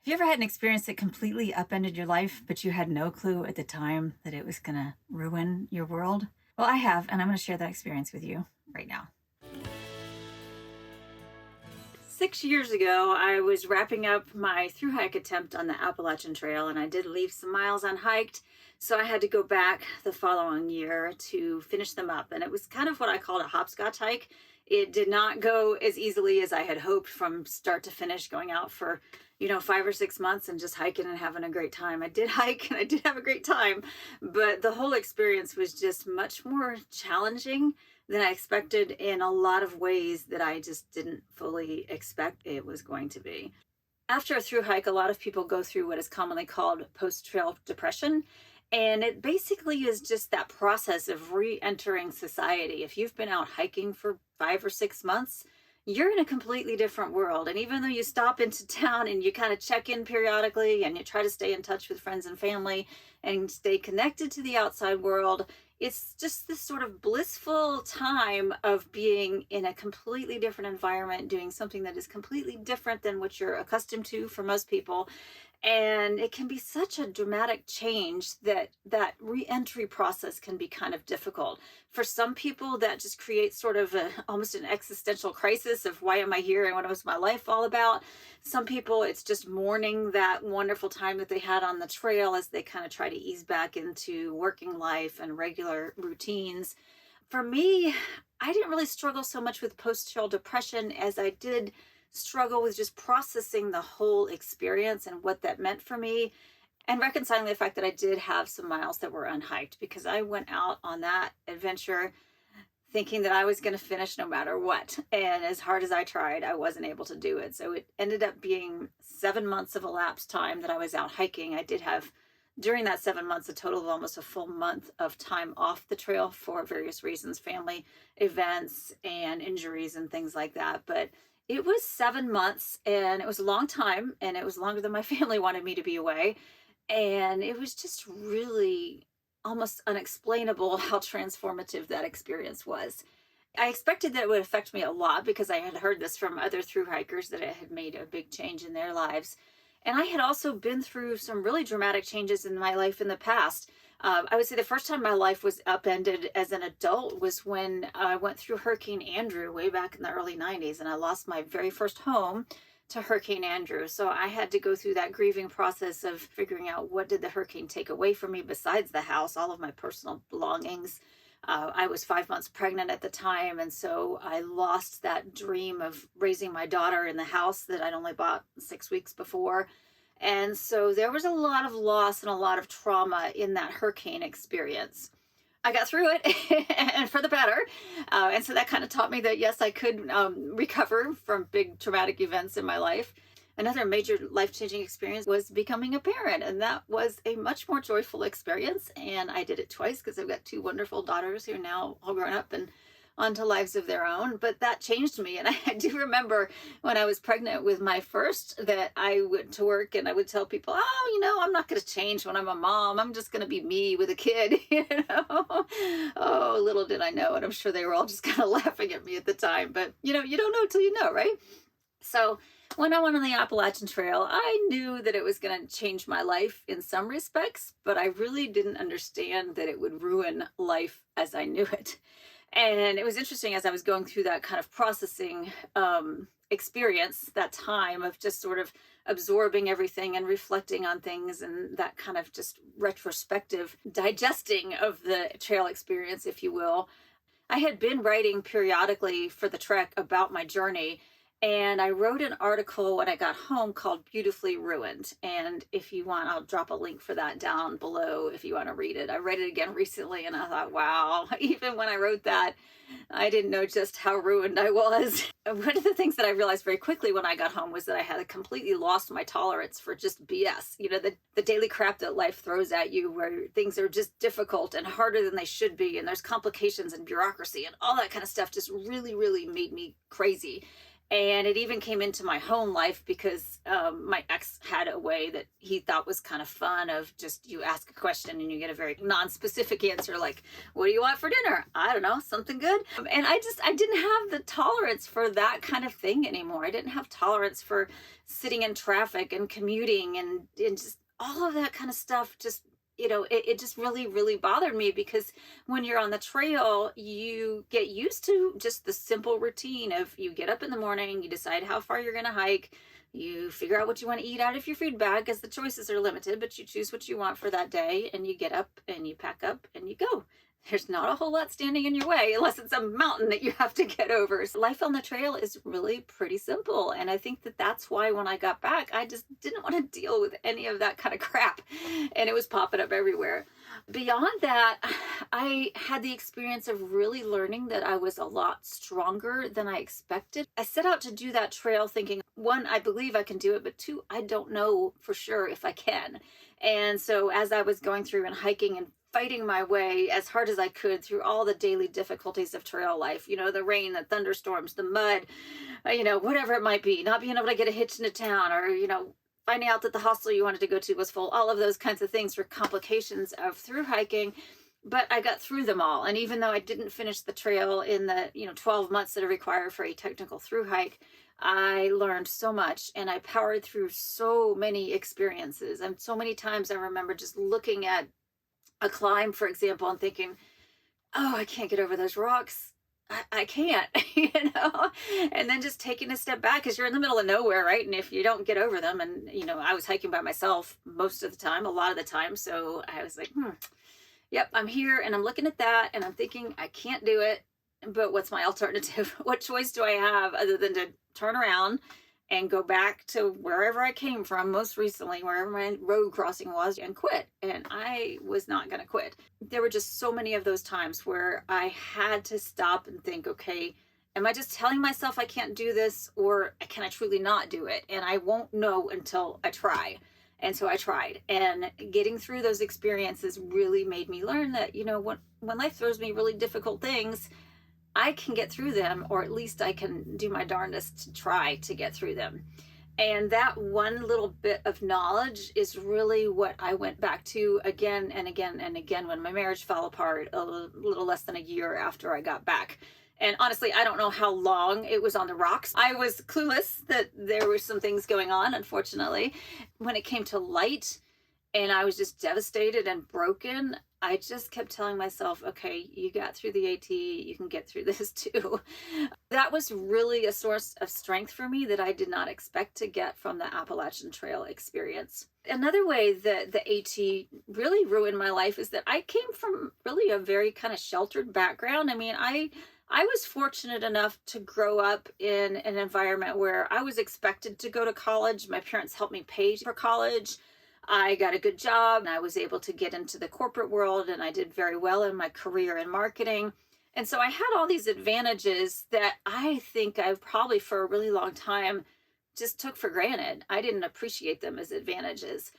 Have you ever had an experience that completely upended your life, but you had no clue at the time that it was going to ruin your world? Well, I have, and I'm going to share that experience with you right now. 6 years ago, I was wrapping up my thru-hike attempt on the Appalachian Trail, and I did leave some miles unhiked, so I had to go back the following year to finish them up. And it was kind of what I called a hopscotch hike. It did not go as easily as I had hoped from start to finish, going out for 5 or 6 months and just hiking and having a great time. I did hike and I did have a great time, but the whole experience was just much more challenging than I expected in a lot of ways that I just didn't fully expect it was going to be. After a thru hike, a lot of people go through what is commonly called post-trail depression. And it basically is just that process of re-entering society. If you've been out hiking for 5 or 6 months, you're in a completely different world. And even though you stop into town and you kind of check in periodically and you try to stay in touch with friends and family and stay connected to the outside world, it's just this sort of blissful time of being in a completely different environment, doing something that is completely different than what you're accustomed to for most people. And it can be such a dramatic change that that re-entry process can be kind of difficult. For some people, that just creates sort of almost an existential crisis of why am I here and what was my life all about? Some people, it's just mourning that wonderful time that they had on the trail as they kind of try to ease back into working life and regular routines. For me, I didn't really struggle so much with post-trail depression as I did struggle with just processing the whole experience and what that meant for me, and reconciling the fact that I did have some miles that were unhiked, because I went out on that adventure thinking that I was going to finish no matter what. And as hard as I tried, I wasn't able to do it. So it ended up being 7 months of elapsed time that I was out hiking. I did have, during that 7 months, a total of almost a full month of time off the trail for various reasons, family events and injuries and things like that. But it was 7 months, and it was a long time, and it was longer than my family wanted me to be away. And it was just really almost unexplainable how transformative that experience was. I expected that it would affect me a lot because I had heard this from other thru hikers that it had made a big change in their lives. And I had also been through some really dramatic changes in my life in the past. I would say the first time my life was upended as an adult was when I went through Hurricane Andrew way back in the early 90s, and I lost my very first home to Hurricane Andrew. So I had to go through that grieving process of figuring out what did the hurricane take away from me besides the house, all of my personal belongings. I was 5 months pregnant at the time, and so I lost that dream of raising my daughter in the house that I'd only bought 6 weeks before. And so there was a lot of loss and a lot of trauma in that hurricane experience. I got through it and for the better. And so that kind of taught me that, yes, I could recover from big traumatic events in my life. Another major life-changing experience was becoming a parent, and that was a much more joyful experience. And I did it twice because I've got two wonderful daughters who are now all grown up and onto lives of their own. But that changed me. And I do remember when I was pregnant with my first that I went to work and I would tell people, oh, I'm not going to change when I'm a mom. I'm just going to be me with a kid, Oh, little did I know. And I'm sure they were all just kind of laughing at me at the time. But, you don't know till you know, right? So when I went on the Appalachian Trail, I knew that it was going to change my life in some respects, but I really didn't understand that it would ruin life as I knew it. And it was interesting as I was going through that kind of processing experience, that time of just sort of absorbing everything and reflecting on things, and that kind of just retrospective digesting of the trail experience, if you will. I had been writing periodically for the trek about my journey, and I wrote an article when I got home called Beautifully Ruined. And if you want, I'll drop a link for that down below if you want to read it. I read it again recently and I thought, wow, even when I wrote that, I didn't know just how ruined I was. One of the things that I realized very quickly when I got home was that I had completely lost my tolerance for just BS. The daily crap that life throws at you, where things are just difficult and harder than they should be. And there's complications and bureaucracy and all that kind of stuff just really, really made me crazy. And it even came into my home life because my ex had had a way that he thought was kind of fun of just you ask a question and you get a very non-specific answer like, what do you want for dinner? I don't know, something good. And I didn't have the tolerance for that kind of thing anymore. I didn't have tolerance for sitting in traffic and commuting and just all of that kind of stuff. Just, it just really, really bothered me, because when you're on the trail, you get used to just the simple routine of you get up in the morning, you decide how far you're going to hike, you figure out what you want to eat out of your food bag, because the choices are limited, but you choose what you want for that day, and you get up and you pack up and you go. There's not a whole lot standing in your way unless it's a mountain that you have to get over. So life on the trail is really pretty simple. And I think that that's why when I got back, I just didn't want to deal with any of that kind of crap. And it was popping up everywhere. Beyond that, I had the experience of really learning that I was a lot stronger than I expected. I set out to do that trail thinking, one, I believe I can do it, but two, I don't know for sure if I can. And so as I was going through and hiking and fighting my way as hard as I could through all the daily difficulties of trail life, the rain, the thunderstorms, the mud, whatever it might be, not being able to get a hitch into town, or, finding out that the hostel you wanted to go to was full, all of those kinds of things were complications of through hiking. But I got through them all. And even though I didn't finish the trail in the 12 months that are required for a technical through hike, I learned so much, and I powered through so many experiences. And so many times I remember just looking at a climb, for example, and thinking, oh, I can't get over those rocks. I can't, and then just taking a step back, because you're in the middle of nowhere, right? And if you don't get over them, and, I was hiking by myself most of the time, a lot of the time. So I was like, yep, I'm here, and I'm looking at that, and I'm thinking, I can't do it, but what's my alternative? What choice do I have other than to turn around and go back to wherever I came from, most recently, wherever my road crossing was, and quit? And I was not going to quit. There were just so many of those times where I had to stop and think, okay, am I just telling myself I can't do this, or can I truly not do it? And I won't know until I try. And so I tried, and getting through those experiences really made me learn that, when life throws me really difficult things, I can get through them, or at least I can do my darndest to try to get through them. And that one little bit of knowledge is really what I went back to again and again and again when my marriage fell apart a little less than a year after I got back. And honestly, I don't know how long it was on the rocks. I was clueless that there were some things going on, unfortunately. When it came to light, and I was just devastated and broken, I just kept telling myself, okay, you got through the AT, you can get through this too. That was really a source of strength for me that I did not expect to get from the Appalachian Trail experience. Another way that the AT really ruined my life is that I came from really a very kind of sheltered background. I mean, I was fortunate enough to grow up in an environment where I was expected to go to college. My parents helped me pay for college. I got a good job, and I was able to get into the corporate world, and I did very well in my career in marketing. And so I had all these advantages that I think I probably for a really long time just took for granted. I didn't appreciate them as advantages.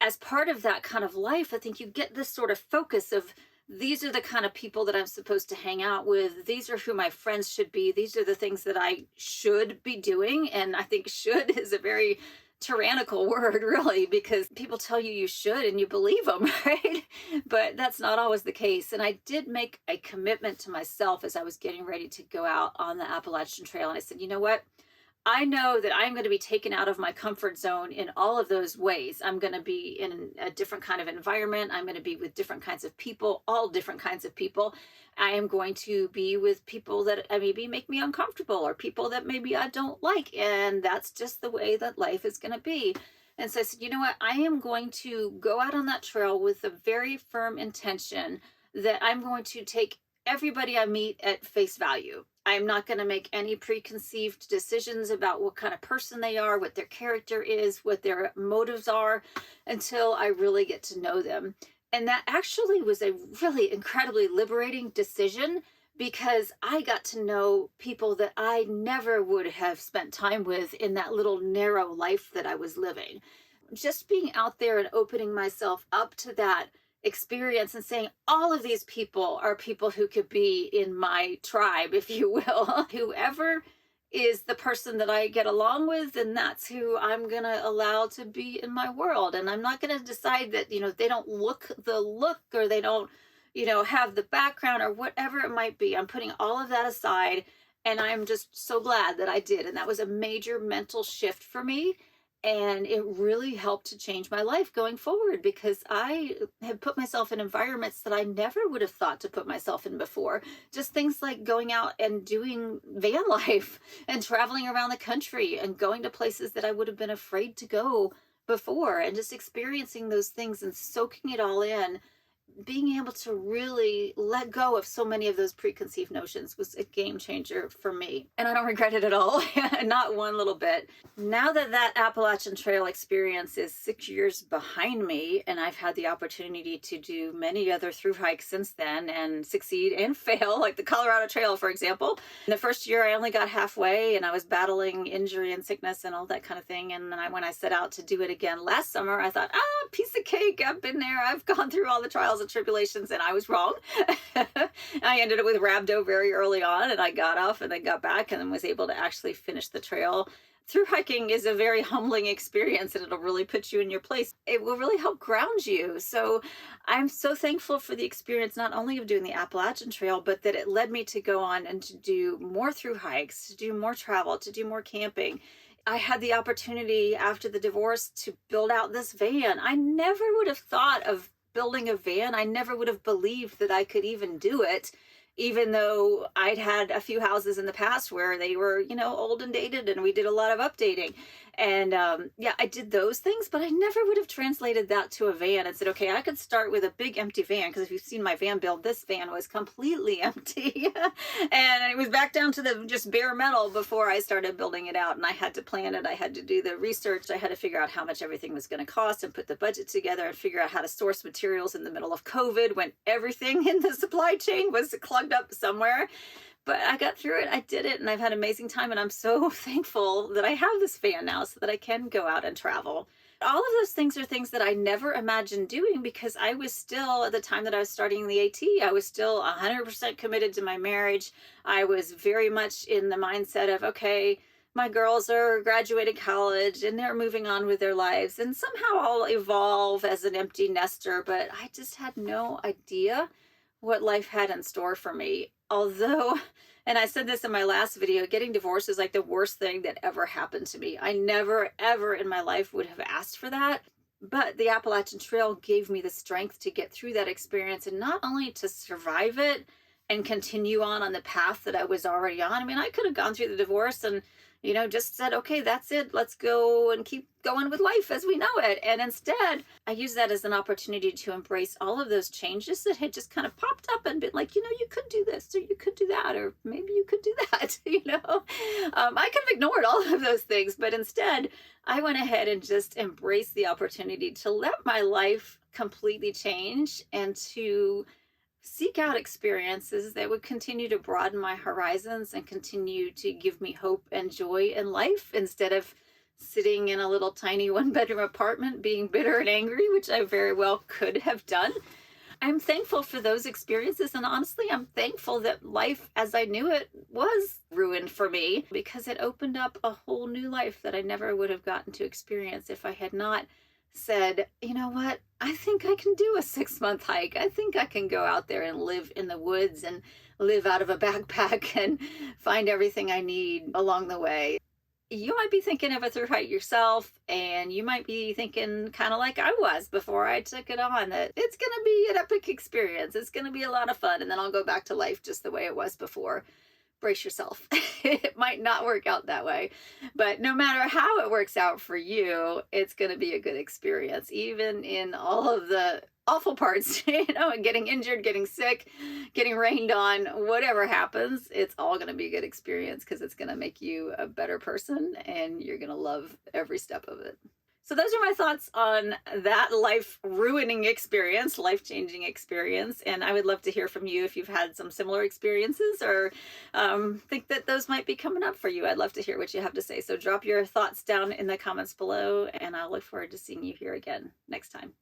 As part of that kind of life, I think you get this sort of focus of, these are the kind of people that I'm supposed to hang out with. These are who my friends should be. These are the things that I should be doing. And I think should is a very tyrannical word, really, because people tell you you should and you believe them, right? But that's not always the case. And I did make a commitment to myself as I was getting ready to go out on the Appalachian Trail. And I said, you know what? I know that I'm going to be taken out of my comfort zone in all of those ways. I'm going to be in a different kind of environment. I'm going to be with different kinds of people, all different kinds of people. I am going to be with people that maybe make me uncomfortable, or people that maybe I don't like. And that's just the way that life is going to be. And so I said, you know what? I am going to go out on that trail with a very firm intention that I'm going to take everybody I meet at face value. I'm not going to make any preconceived decisions about what kind of person they are, what their character is, what their motives are, until I really get to know them. And that actually was a really incredibly liberating decision, because I got to know people that I never would have spent time with in that little narrow life that I was living. Just being out there and opening myself up to that experience and saying, all of these people are people who could be in my tribe, if you will. Whoever is the person that I get along with, and that's who I'm going to allow to be in my world. And I'm not going to decide that, they don't look the look, or they don't, have the background, or whatever it might be. I'm putting all of that aside, and I'm just so glad that I did. And that was a major mental shift for me. And it really helped to change my life going forward, because I had put myself in environments that I never would have thought to put myself in before. Just things like going out and doing van life and traveling around the country and going to places that I would have been afraid to go before, and just experiencing those things and soaking it all in. Being able to really let go of so many of those preconceived notions was a game changer for me. And I don't regret it at all, not one little bit. Now that that Appalachian Trail experience is 6 years behind me, and I've had the opportunity to do many other through hikes since then and succeed and fail, like the Colorado Trail, for example. In the first year, I only got halfway, and I was battling injury and sickness and all that kind of thing. And then when I set out to do it again last summer, I thought, piece of cake, I've been there, I've gone through all the trials and tribulations, and I was wrong. I ended up with rhabdo very early on, and I got off and then got back and then was able to actually finish the trail. Through hiking is a very humbling experience, and it'll really put you in your place. It will really help ground you. So I'm so thankful for the experience, not only of doing the Appalachian Trail, but that it led me to go on and to do more through hikes, to do more travel, to do more camping. I had the opportunity after the divorce to build out this van. I never would have thought of building a van. I never would have believed that I could even do it, even though I'd had a few houses in the past where they were, old and dated, and we did a lot of updating. And I did those things, but I never would have translated that to a van and said, okay, I could start with a big empty van, because if you've seen my van build, this van was completely empty. And it was back down to the just bare metal before I started building it out. And I had to plan it. I had to do the research. I had to figure out how much everything was going to cost and put the budget together and figure out how to source materials in the middle of COVID, when everything in the supply chain was plugged up somewhere. But I got through it. I did it, and I've had an amazing time. And I'm so thankful that I have this van now so that I can go out and travel. All of those things are things that I never imagined doing, because I was still, at the time that I was starting the AT, I was still 100% committed to my marriage. I was very much in the mindset of, okay, my girls are graduating college and they're moving on with their lives, and somehow I'll evolve as an empty nester. But I just had no idea what life had in store for me. Although, and I said this in my last video, getting divorced is like the worst thing that ever happened to me. I never, ever in my life would have asked for that. But the Appalachian Trail gave me the strength to get through that experience, and not only to survive it and continue on the path that I was already on. I mean, I could have gone through the divorce and, just said, okay, that's it. Let's go and keep going with life as we know it. And instead, I used that as an opportunity to embrace all of those changes that had just kind of popped up and been like, you could do this, or you could do that, or maybe you could do that, I could have ignored all of those things, but instead I went ahead and just embraced the opportunity to let my life completely change, and to seek out experiences that would continue to broaden my horizons and continue to give me hope and joy in life, instead of sitting in a little tiny one-bedroom apartment being bitter and angry, which I very well could have done. I'm thankful for those experiences, and honestly, I'm thankful that life as I knew it was ruined for me, because it opened up a whole new life that I never would have gotten to experience if I had not said, you know what, I think I can do a 6-month hike. I think I can go out there and live in the woods and live out of a backpack and find everything I need along the way. You might be thinking of a through hike yourself, and you might be thinking kind of like I was before I took it on, that it's going to be an epic experience. It's going to be a lot of fun, and then I'll go back to life just the way it was before. Brace yourself. It might not work out that way, but no matter how it works out for you, it's going to be a good experience, even in all of the awful parts, getting injured, getting sick, getting rained on, whatever happens, it's all going to be a good experience, because it's going to make you a better person, and you're going to love every step of it. So those are my thoughts on that life-ruining experience, life-changing experience. And I would love to hear from you if you've had some similar experiences, or think that those might be coming up for you. I'd love to hear what you have to say. So drop your thoughts down in the comments below, and I'll look forward to seeing you here again next time.